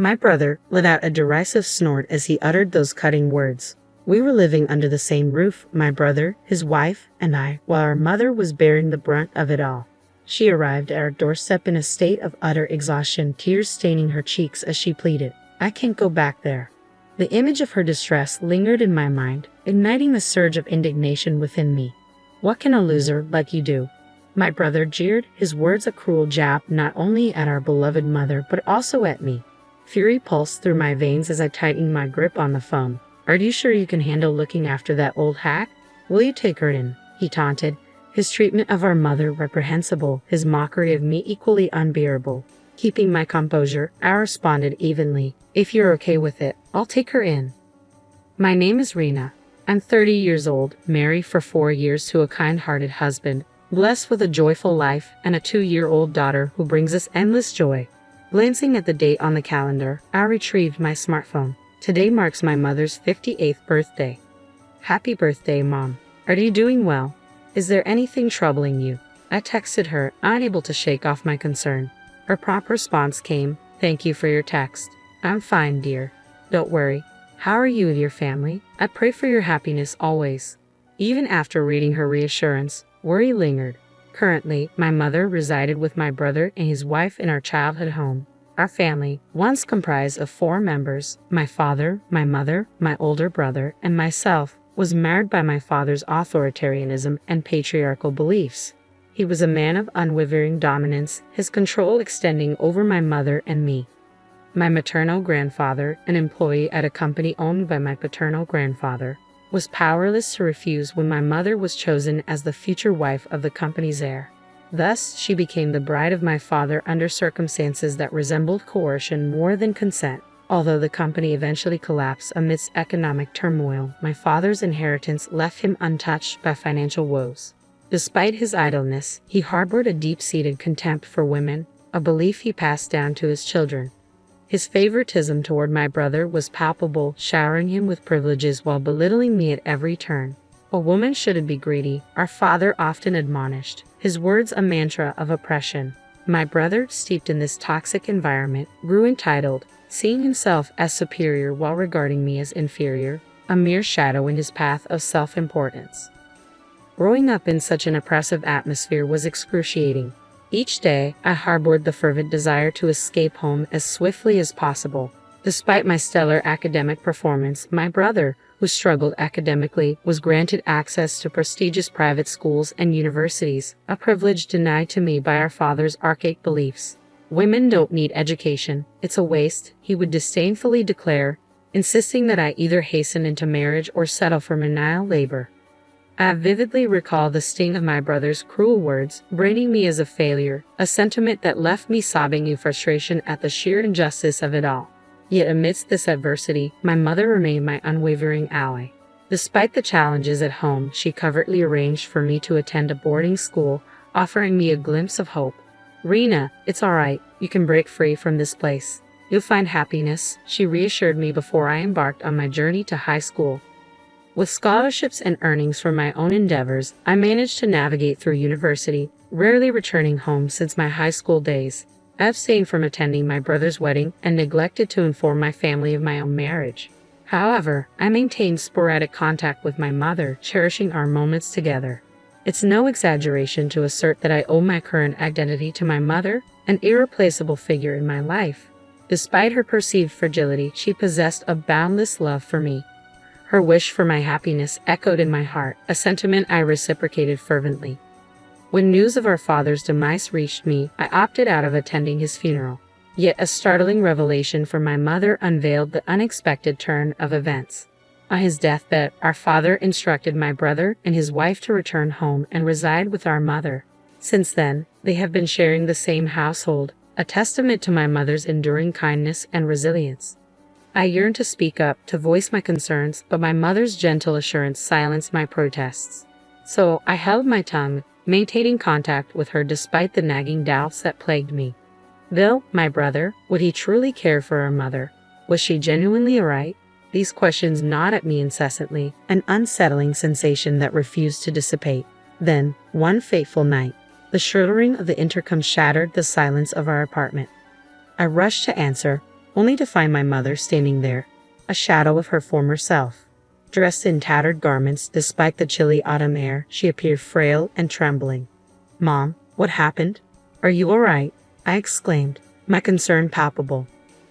My brother let out a derisive snort as he uttered those cutting words. We were living under the same roof, my brother, his wife, and I, while our mother was bearing the brunt of it all. She arrived at our doorstep in a state of utter exhaustion, tears staining her cheeks as she pleaded, "I can't go back there." The image of her distress lingered in my mind, igniting a surge of indignation within me. "What can a loser like you do?" My brother jeered, his words a cruel jab not only at our beloved mother but also at me. Fury pulsed through my veins as I tightened my grip on the phone. "Are you sure you can handle looking after that old hack? Will you take her in?" he taunted, his treatment of our mother reprehensible, his mockery of me equally unbearable. Keeping my composure, I responded evenly, "If you're okay with it, I'll take her in." My name is Rena. I'm 30 years old, married for 4 years to a kind-hearted husband, blessed with a joyful life and a 2-year-old daughter who brings us endless joy. Glancing at the date on the calendar, I retrieved my smartphone. Today marks my mother's 58th birthday. "Happy birthday, Mom. Are you doing well? Is there anything troubling you?" I texted her, unable to shake off my concern. Her prompt response came, "Thank you for your text. I'm fine, dear. Don't worry. How are you and your family? I pray for your happiness always." Even after reading her reassurance, worry lingered. Currently, my mother resided with my brother and his wife in our childhood home. Our family, once comprised of 4 members, my father, my mother, my older brother, and myself, was marred by my father's authoritarianism and patriarchal beliefs. He was a man of unwavering dominance, his control extending over my mother and me. My maternal grandfather, an employee at a company owned by my paternal grandfather, was powerless to refuse when my mother was chosen as the future wife of the company's heir. Thus, she became the bride of my father under circumstances that resembled coercion more than consent. Although the company eventually collapsed amidst economic turmoil, my father's inheritance left him untouched by financial woes. Despite his idleness, he harbored a deep-seated contempt for women, a belief he passed down to his children. His favoritism toward my brother was palpable, showering him with privileges while belittling me at every turn. "A woman shouldn't be greedy," our father often admonished, his words a mantra of oppression. My brother, steeped in this toxic environment, grew entitled, seeing himself as superior while regarding me as inferior, a mere shadow in his path of self-importance. Growing up in such an oppressive atmosphere was excruciating. Each day, I harbored the fervent desire to escape home as swiftly as possible. Despite my stellar academic performance, my brother, who struggled academically, was granted access to prestigious private schools and universities, a privilege denied to me by our father's archaic beliefs. "Women don't need education. It's a waste," he would disdainfully declare, insisting that I either hasten into marriage or settle for menial labor. I vividly recall the sting of my brother's cruel words, branding me as a failure, a sentiment that left me sobbing in frustration at the sheer injustice of it all. Yet amidst this adversity, my mother remained my unwavering ally. Despite the challenges at home, she covertly arranged for me to attend a boarding school, offering me a glimpse of hope. "Rena, it's all right. You can break free from this place. You'll find happiness," she reassured me before I embarked on my journey to high school. With scholarships and earnings from my own endeavors, I managed to navigate through university, rarely returning home since my high school days. I abstained from attending my brother's wedding and neglected to inform my family of my own marriage. However, I maintained sporadic contact with my mother, cherishing our moments together. It's no exaggeration to assert that I owe my current identity to my mother, an irreplaceable figure in my life. Despite her perceived fragility, she possessed a boundless love for me. Her wish for my happiness echoed in my heart, a sentiment I reciprocated fervently. When news of our father's demise reached me, I opted out of attending his funeral. Yet a startling revelation from my mother unveiled the unexpected turn of events. On his deathbed, our father instructed my brother and his wife to return home and reside with our mother. Since then, they have been sharing the same household, a testament to my mother's enduring kindness and resilience. I yearned to speak up, to voice my concerns, but my mother's gentle assurance silenced my protests. So I held my tongue, maintaining contact with her despite the nagging doubts that plagued me. Bill, my brother, would he truly care for our mother? Was she genuinely alright? These questions gnawed at me incessantly, an unsettling sensation that refused to dissipate. Then, one fateful night, the shuddering of the intercom shattered the silence of our apartment. I rushed to answer, only to find my mother standing there, a shadow of her former self. Dressed in tattered garments despite the chilly autumn air, she appeared frail and trembling. "Mom, what happened? Are you all right?" I exclaimed, my concern palpable.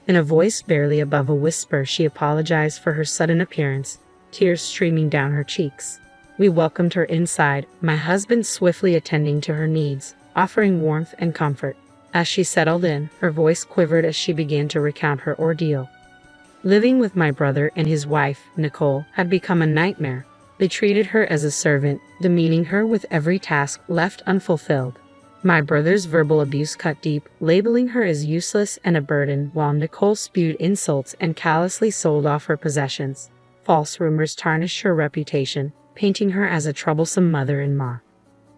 In a voice barely above a whisper, she apologized for her sudden appearance, tears streaming down her cheeks. We welcomed her inside, my husband swiftly attending to her needs, offering warmth and comfort. As she settled in, her voice quivered as she began to recount her ordeal. Living with my brother and his wife, Nicole, had become a nightmare. They treated her as a servant, demeaning her with every task left unfulfilled. My brother's verbal abuse cut deep, labeling her as useless and a burden, while Nicole spewed insults and callously sold off her possessions. False rumors tarnished her reputation, painting her as a troublesome mother-in-law.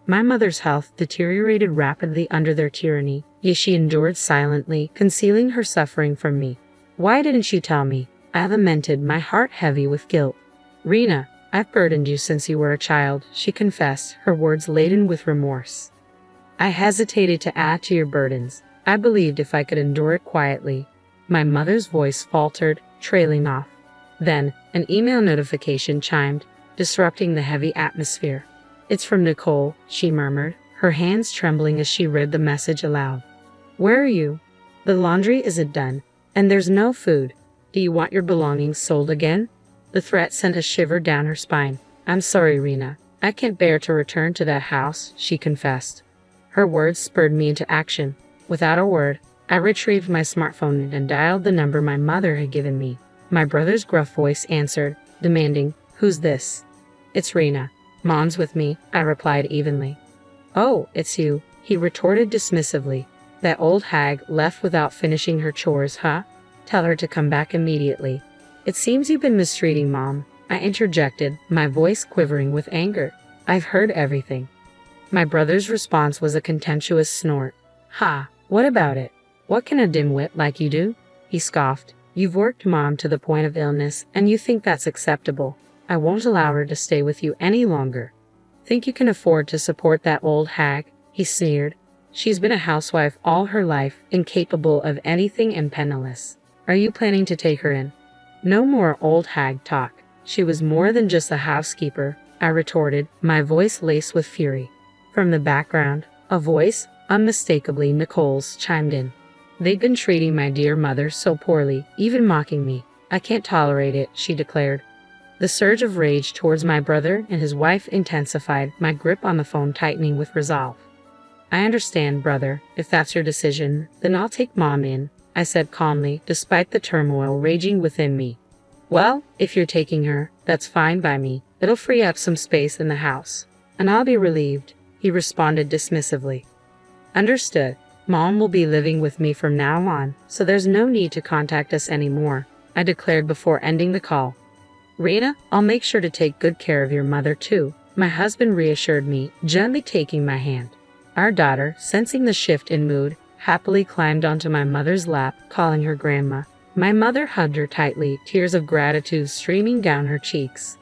My mother's health deteriorated rapidly under their tyranny, yet she endured silently, concealing her suffering from me. "Why didn't you tell me?" I lamented, my heart heavy with guilt. "Rena, I've burdened you since you were a child," she confessed, her words laden with remorse. "I hesitated to add to your burdens. I believed if I could endure it quietly." My mother's voice faltered, trailing off. Then, an email notification chimed, disrupting the heavy atmosphere. "It's from Nicole," she murmured, her hands trembling as she read the message aloud. "Where are you? The laundry isn't done, and there's no food. Do you want your belongings sold again?" The threat sent a shiver down her spine. "I'm sorry, Rena. I can't bear to return to that house," she confessed. Her words spurred me into action. Without a word, I retrieved my smartphone and dialed the number my mother had given me. My brother's gruff voice answered, demanding, "Who's this?" "It's Rena. Mom's with me," I replied evenly. "Oh, it's you," he retorted dismissively. "That old hag left without finishing her chores, huh? Tell her to come back immediately." "It seems you've been mistreating Mom," I interjected, my voice quivering with anger. "I've heard everything." My brother's response was a contemptuous snort. "Ha, what about it? What can a dimwit like you do?" he scoffed. "You've worked Mom to the point of illness, and you think that's acceptable. I won't allow her to stay with you any longer." "Think you can afford to support that old hag?" he sneered. "She's been a housewife all her life, incapable of anything and penniless. Are you planning to take her in?" "No more old hag talk. She was more than just a housekeeper," I retorted, my voice laced with fury. From the background, a voice, unmistakably Nicole's, chimed in. "They've been treating my dear mother so poorly, even mocking me. I can't tolerate it," she declared. The surge of rage towards my brother and his wife intensified, my grip on the phone tightening with resolve. "I understand, brother. If that's your decision, then I'll take Mom in," I said calmly, despite the turmoil raging within me. "Well, if you're taking her, that's fine by me. It'll free up some space in the house. And I'll be relieved," he responded dismissively. "Understood. Mom will be living with me from now on, so there's no need to contact us anymore," I declared before ending the call. "Rena, I'll make sure to take good care of your mother too," my husband reassured me, gently taking my hand. Our daughter, sensing the shift in mood, happily climbed onto my mother's lap, calling her grandma. My mother hugged her tightly, tears of gratitude streaming down her cheeks.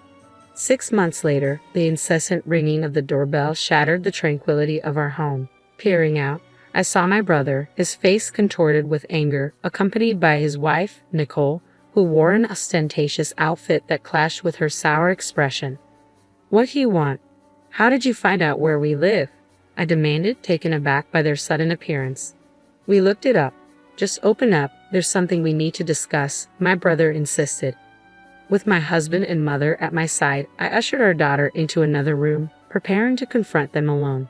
6 months later, the incessant ringing of the doorbell shattered the tranquility of our home. Peering out, I saw my brother, his face contorted with anger, accompanied by his wife, Nicole, who wore an ostentatious outfit that clashed with her sour expression. "What do you want? How did you find out where we live?" I demanded, taken aback by their sudden appearance. "We looked it up. Just open up, there's something we need to discuss," my brother insisted. With my husband and mother at my side, I ushered our daughter into another room, preparing to confront them alone.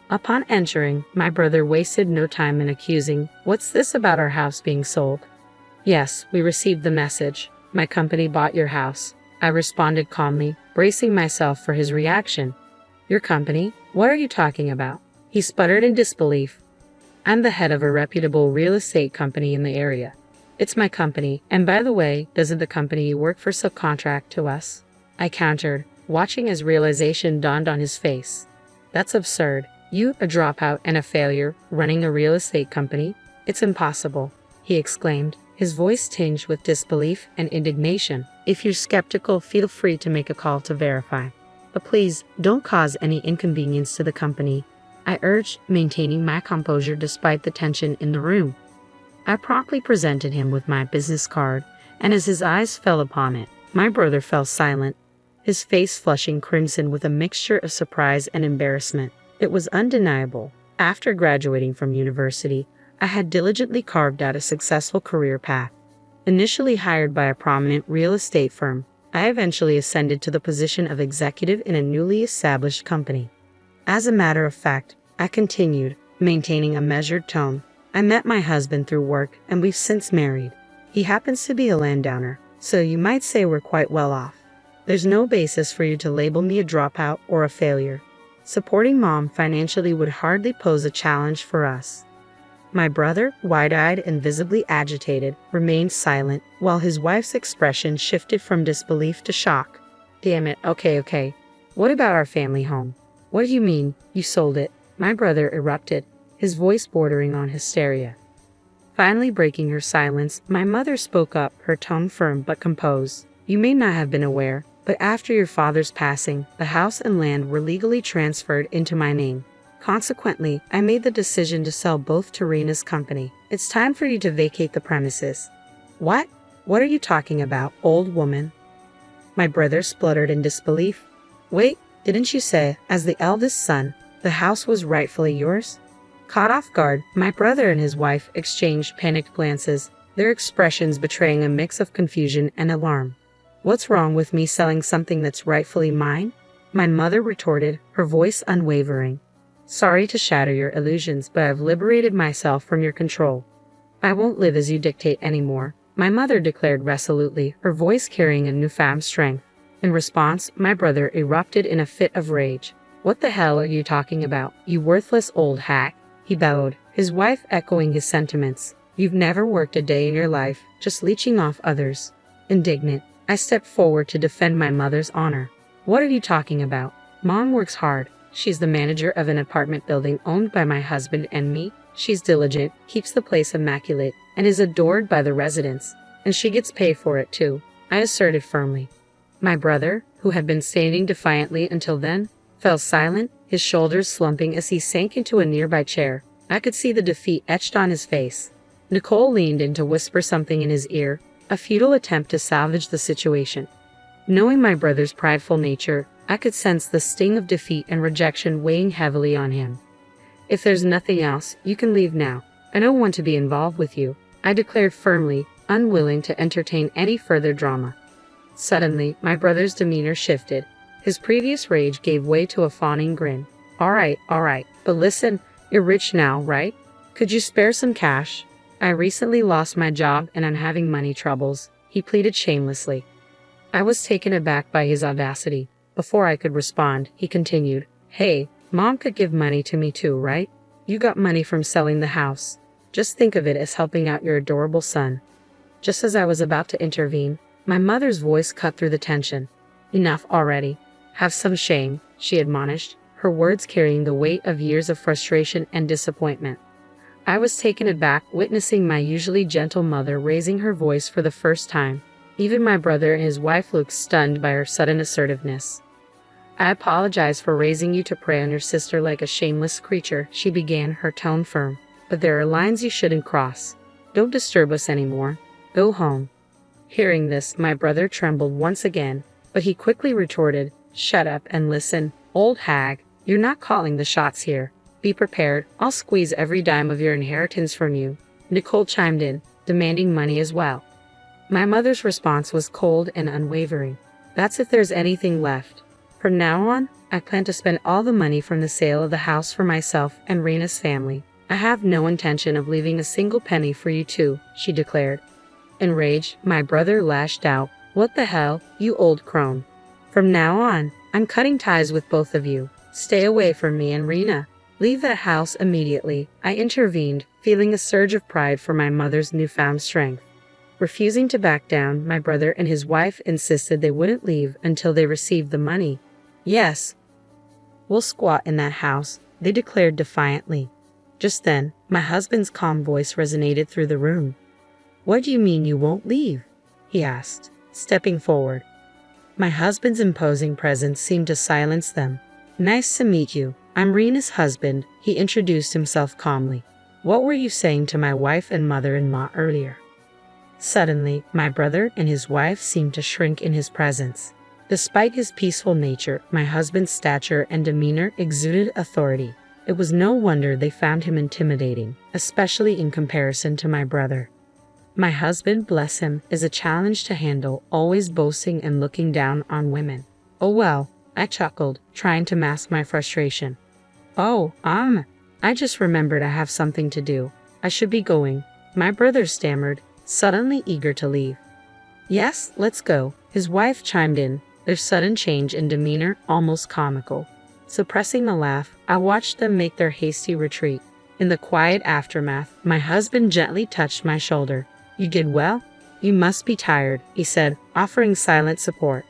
Upon entering, my brother wasted no time in accusing, "What's this about our house being sold?" "Yes, we received the message. My company bought your house," I responded calmly, bracing myself for his reaction. "Your company? What are you talking about?" He sputtered in disbelief. "I'm the head of a reputable real estate company in the area." "It's my company, and by the way, doesn't the company you work for subcontract to us?" I countered, watching as realization dawned on his face. "That's absurd. You, a dropout and a failure, running a real estate company? It's impossible," he exclaimed, his voice tinged with disbelief and indignation. "If you're skeptical, feel free to make a call to verify. But please, don't cause any inconvenience to the company," I urged, maintaining my composure despite the tension in the room. I promptly presented him with my business card, and as his eyes fell upon it, my brother fell silent, his face flushing crimson with a mixture of surprise and embarrassment. It was undeniable. After graduating from university, I had diligently carved out a successful career path. Initially hired by a prominent real estate firm, I eventually ascended to the position of executive in a newly established company. As a matter of fact, I continued, maintaining a measured tone. I met my husband through work, and we've since married. He happens to be a landowner, so you might say we're quite well off. There's no basis for you to label me a dropout or a failure. Supporting Mom financially would hardly pose a challenge for us. My brother, wide-eyed and visibly agitated, remained silent, while his wife's expression shifted from disbelief to shock. Damn it, okay. What about our family home? What do you mean, you sold it? My brother erupted, his voice bordering on hysteria. Finally breaking her silence, my mother spoke up, her tone firm but composed. You may not have been aware, but after your father's passing, the house and land were legally transferred into my name. Consequently, I made the decision to sell both to Rena's company. It's time for you to vacate the premises. What? What are you talking about, old woman? My brother spluttered in disbelief. Wait, didn't you say, as the eldest son, the house was rightfully yours? Caught off guard, my brother and his wife exchanged panicked glances, their expressions betraying a mix of confusion and alarm. What's wrong with me selling something that's rightfully mine? My mother retorted, her voice unwavering. Sorry to shatter your illusions, but I've liberated myself from your control. I won't live as you dictate anymore, my mother declared resolutely, her voice carrying a newfound strength. In response, my brother erupted in a fit of rage. What the hell are you talking about, you worthless old hack? He bellowed, his wife echoing his sentiments. You've never worked a day in your life, just leeching off others. Indignant, I stepped forward to defend my mother's honor. What are you talking about? Mom works hard. She's the manager of an apartment building owned by my husband and me. She's diligent, keeps the place immaculate, and is adored by the residents. And she gets paid for it too, I asserted firmly. My brother, who had been standing defiantly until then, fell silent, his shoulders slumping as he sank into a nearby chair. I could see the defeat etched on his face. Nicole leaned in to whisper something in his ear, a futile attempt to salvage the situation. Knowing my brother's prideful nature, I could sense the sting of defeat and rejection weighing heavily on him. If there's nothing else, you can leave now. I don't want to be involved with you, I declared firmly, unwilling to entertain any further drama. Suddenly, my brother's demeanor shifted. His previous rage gave way to a fawning grin. All right, but listen, you're rich now, right? Could you spare some cash? I recently lost my job and I'm having money troubles, he pleaded shamelessly. I was taken aback by his audacity. Before I could respond, he continued, Hey, Mom could give money to me too, right? You got money from selling the house. Just think of it as helping out your adorable son. Just as I was about to intervene, my mother's voice cut through the tension. Enough already. Have some shame, she admonished, her words carrying the weight of years of frustration and disappointment. I was taken aback witnessing my usually gentle mother raising her voice for the first time. Even my brother and his wife looked stunned by her sudden assertiveness. I apologize for raising you to prey on your sister like a shameless creature, she began, her tone firm. But there are lines you shouldn't cross. Don't disturb us anymore. Go home. Hearing this, my brother trembled once again, but he quickly retorted, Shut up and listen, old hag. You're not calling the shots here. Be prepared, I'll squeeze every dime of your inheritance from you. Nicole chimed in, demanding money as well. My mother's response was cold and unwavering. That's if there's anything left. From now on, I plan to spend all the money from the sale of the house for myself and Rena's family. I have no intention of leaving a single penny for you two, she declared. Enraged, my brother lashed out. What the hell, you old crone. From now on, I'm cutting ties with both of you. Stay away from me and Rena. Leave that house immediately, I intervened, feeling a surge of pride for my mother's newfound strength. Refusing to back down, my brother and his wife insisted they wouldn't leave until they received the money. Yes, we'll squat in that house, they declared defiantly. Just then, my husband's calm voice resonated through the room. What do you mean you won't leave? He asked, stepping forward. My husband's imposing presence seemed to silence them. Nice to meet you. I'm Rena's husband, he introduced himself calmly. What were you saying to my wife and mother-in-law earlier?" Suddenly, my brother and his wife seemed to shrink in his presence. Despite his peaceful nature, my husband's stature and demeanor exuded authority. It was no wonder they found him intimidating, especially in comparison to my brother. My husband, bless him, is a challenge to handle, always boasting and looking down on women. "Oh well," I chuckled, trying to mask my frustration. "Oh, I just remembered I have something to do. I should be going," my brother stammered, suddenly eager to leave. "Yes, let's go," his wife chimed in, their sudden change in demeanor almost comical. Suppressing a laugh, I watched them make their hasty retreat. In the quiet aftermath, my husband gently touched my shoulder. "You did well? You must be tired," he said, offering silent support.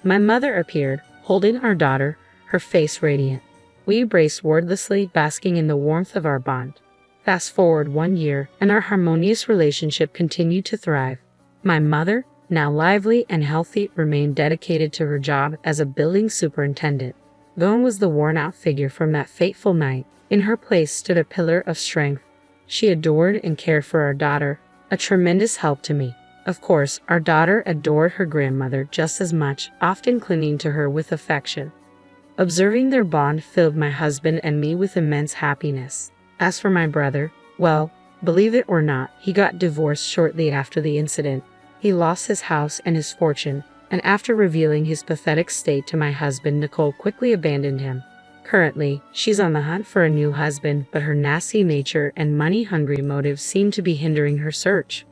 My mother appeared, holding our daughter, her face radiant. We embraced wordlessly, basking in the warmth of our bond. Fast forward 1 year, and our harmonious relationship continued to thrive. My mother, now lively and healthy, remained dedicated to her job as a building superintendent. Gone was the worn-out figure from that fateful night. In her place stood a pillar of strength. She adored and cared for our daughter, a tremendous help to me. Of course, our daughter adored her grandmother just as much, often clinging to her with affection. Observing their bond filled my husband and me with immense happiness. As for my brother, well, believe it or not, he got divorced shortly after the incident. He lost his house and his fortune, and after revealing his pathetic state to my husband, Nicole quickly abandoned him. Currently, she's on the hunt for a new husband, but her nasty nature and money-hungry motives seem to be hindering her search.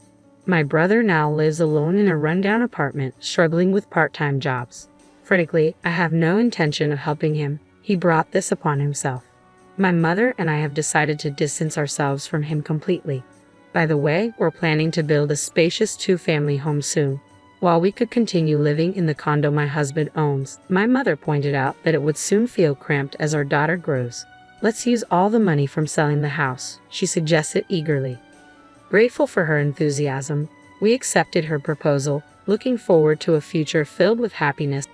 My brother now lives alone in a rundown apartment, struggling with part-time jobs. Frankly, I have no intention of helping him. He brought this upon himself. My mother and I have decided to distance ourselves from him completely. By the way, we're planning to build a spacious 2-family home soon. While we could continue living in the condo my husband owns, my mother pointed out that it would soon feel cramped as our daughter grows. "Let's use all the money from selling the house," she suggested eagerly. Grateful for her enthusiasm, we accepted her proposal, looking forward to a future filled with happiness